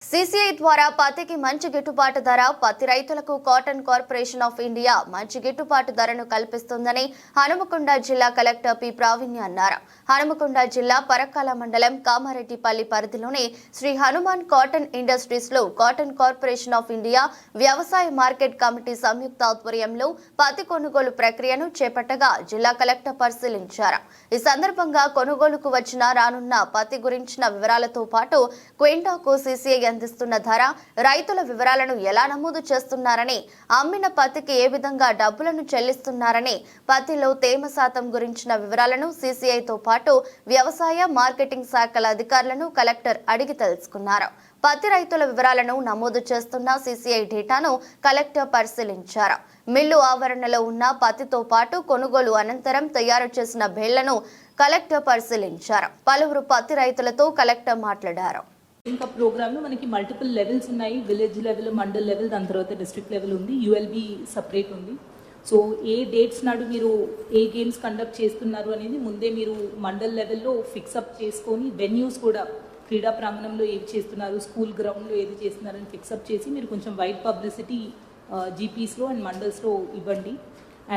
CCI द्वारा పత్తికి మంచి గిట్టుబాటు ధర పత్తి రైతులకు కాటన్ కార్పొరేషన్ ఆఫ్ ఇండియా మంచి గిట్టుబాటు ధరను కల్పిస్తుందని హనుమకొండ జిల్లా కలెక్టర్ పి ప్రావీణ్య అన్నారు. హనుమకొండ జిల్లా పరకాల మండలం కామారెడ్డిపల్లి పరిధిలోని శ్రీ హనుమాన్ కాటన్ ఇండస్ట్రీస్ లో కాటన్ కార్పొరేషన్ ఆఫ్ ఇండియా వ్యవసాయ మార్కెట్ కమిటీ సంయుక్త ఆధ్వర్యంలో పత్తి కొనుగోలు ప్రక్రియను చేపట్టగా జిల్లా కలెక్టర్ పరిశీలించారు. ఈ సందర్భంగా కొనుగోలుకు వచ్చిన రానున్న పత్తి గురించిన వివరాలతో పాటు క్వింటాకు सीसीआई అందిస్తున్న ధర, రైతుల వివరాలను ఎలా నమోదు చేస్తున్నారని, అమ్మిన పత్తికి ఏ విధంగా డబ్బులను చెల్లిస్తున్నారని, పత్తిలో తేమ శాతం గురించిన వివరాలను सीसीआईతో పాటు వ్యవసాయ మార్కెటింగ్ శాఖల అధికారులను కలెక్టర్ అడిగి తెలుసుకున్నారు. పత్తి రైతుల వివరాలను నమోదు చేస్తున్న सीसीआई డేటాను కలెక్టర్ పరిశీలించారు. మిల్లు ఆవరణలో ఉన్న పత్తితో పాటు కొనుగోలు అనంతరం తయారు చేసిన బేళ్లను కలెక్టర్ పరిశీలించారు. పలువురు పత్తి రైతులతో కలెక్టర్ మాట్లాడారు. ఇంకా ప్రోగ్రామ్లో మనకి మల్టిపుల్ లెవెల్స్ ఉన్నాయి. విలేజ్ లెవెల్, మండల్ లెవెల్, దాని తర్వాత డిస్ట్రిక్ట్ లెవెల్ ఉంది, యుఎల్బి సపరేట్ ఉంది. సో ఏ డేట్స్ నాడు మీరు ఏ గేమ్స్ కండక్ట్ చేస్తున్నారు అనేది ముందే మీరు మండల్ లెవెల్లో ఫిక్సప్ చేసుకొని, వెన్యూస్ కూడా క్రీడా ప్రాంగణంలో ఏవి చేస్తున్నారు, స్కూల్ గ్రౌండ్లో ఏది చేస్తున్నారని ఫిక్సప్ చేసి మీరు కొంచెం వైడ్ పబ్లిసిటీ జీపీస్లో అండ్ మండల్స్లో ఇవ్వండి.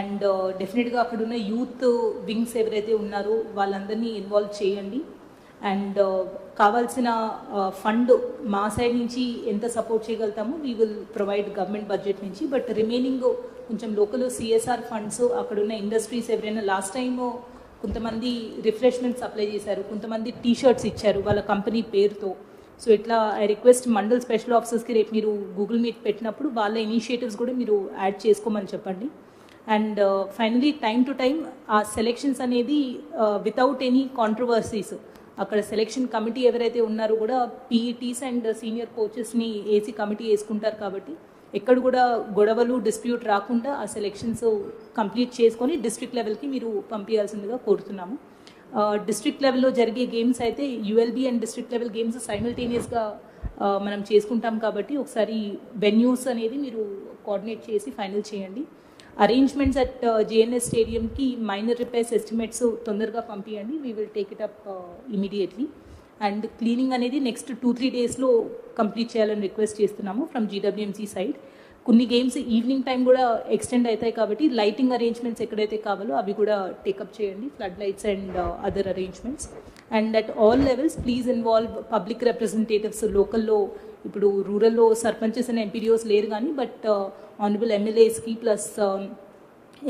అండ్ డెఫినెట్గా అక్కడున్న యూత్ వింగ్స్ ఎవరైతే ఉన్నారో వాళ్ళందరినీ ఇన్వాల్వ్ చేయండి. అండ్ కావాల్సిన ఫండ్ మా సైడ్ నుంచి ఎంత సపోర్ట్ చేయగలుగుతామో we will provide government budget నుంచి. బట్ రిమైనింగ్ కొంచెం లోకల్ సిఎస్ఆర్ ఫండ్స్, అక్కడున్న ఇండస్ట్రీస్ ఎవరైనా లాస్ట్ టైం కొంతమంది రిఫ్రెష్మెంట్ సప్లై చేశారు, కొంతమంది టీషర్ట్స్ ఇచ్చారు వాళ్ళ కంపెనీ పేరుతో. సో ఇట్లా ఐ రిక్వెస్ట్ మండల్ స్పెషల్ ఆఫీసర్స్కి రేపు మీరు గూగుల్ మీట్ పెట్టినప్పుడు వాళ్ళ ఇనిషియేటివ్స్ కూడా మీరు యాడ్ చేసుకోమని చెప్పండి. And finally time to time ఆ సెలెక్షన్స్ అనేది వితౌట్ ఎనీ కాంట్రవర్సీస్, అక్కడ సెలెక్షన్ కమిటీ ఎవరైతే ఉన్నారో కూడా పీఈటీస్ అండ్ సీనియర్ కోచెస్ని ఏసీ కమిటీ వేసుకుంటారు కాబట్టి ఎక్కడ కూడా గొడవలు, డిస్ప్యూట్ రాకుండా ఆ సెలెక్షన్స్ కంప్లీట్ చేసుకొని డిస్ట్రిక్ట్ లెవెల్కి మీరు పంపించాల్సిందిగా కోరుతున్నాము. డిస్ట్రిక్ట్ లెవెల్లో జరిగే గేమ్స్ అయితే ULB and district level games సైమల్టేనియస్గా మనం చేసుకుంటాం కాబట్టి ఒకసారి వెన్యూస్ అనేది మీరు కోఆర్డినేట్ చేసి ఫైనల్ చేయండి. అరేంజ్మెంట్స్ అట్ జేఎన్ఎస్ స్టేడియంకి మైనర్ రిపేర్స్ ఎస్టిమేట్స్ తొందరగా పంపించండి. We will take it up immediately. And cleaning అనేది నెక్స్ట్ 2-3 డేస్లో కంప్లీట్ చేయాలని రిక్వెస్ట్ చేస్తున్నాము ఫ్రమ్ జీడబ్ల్యూఎంసీ సైడ్. కొన్ని గేమ్స్ ఈవినింగ్ టైం కూడా ఎక్స్టెండ్ అవుతాయి కాబట్టి లైటింగ్ అరేంజ్మెంట్స్ ఎక్కడైతే కావాలో అవి కూడా టేకప్ చేయండి, flood lights and other arrangements. And at all levels please involve public representatives. లోకల్లో ఇప్పుడు రూరల్లో సర్పంచెస్ అండ్ ఎంపీడీఓస్ లేరు కానీ బట్ ఆనరబుల్ ఎమ్మెల్యేస్కి ప్లస్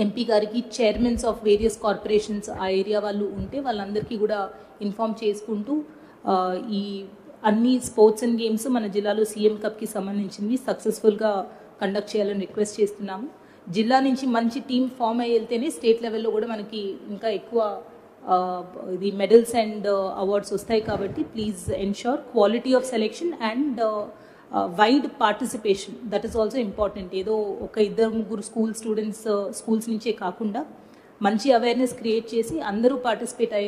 ఎంపీ గారికి చైర్మన్స్ ఆఫ్ వేరియస్ కార్పొరేషన్స్ ఆ ఏరియా వాళ్ళు ఉంటే వాళ్ళందరికీ కూడా ఇన్ఫామ్ చేసుకుంటూ ఈ అన్ని స్పోర్ట్స్ అండ్ గేమ్స్ మన జిల్లాలో సీఎం కప్కి సంబంధించింది సక్సెస్ఫుల్గా కండక్ట్ చేయాలని రిక్వెస్ట్ చేస్తున్నాము. జిల్లా నుంచి మంచి టీం ఫామ్ అయ్యి వెళ్తేనే స్టేట్ లెవెల్లో కూడా మనకి ఇంకా ఎక్కువ ఇది మెడల్స్ అండ్ అవార్డ్స్ వస్తాయి కాబట్టి please ensure quality of selection and wide participation. That is also important. ఏదో ఒక 2-3 స్కూల్స్ నుంచే కాకుండా మంచి అవేర్నెస్ క్రియేట్ చేసి అందరూ పార్టిసిపేట్ అయ్యే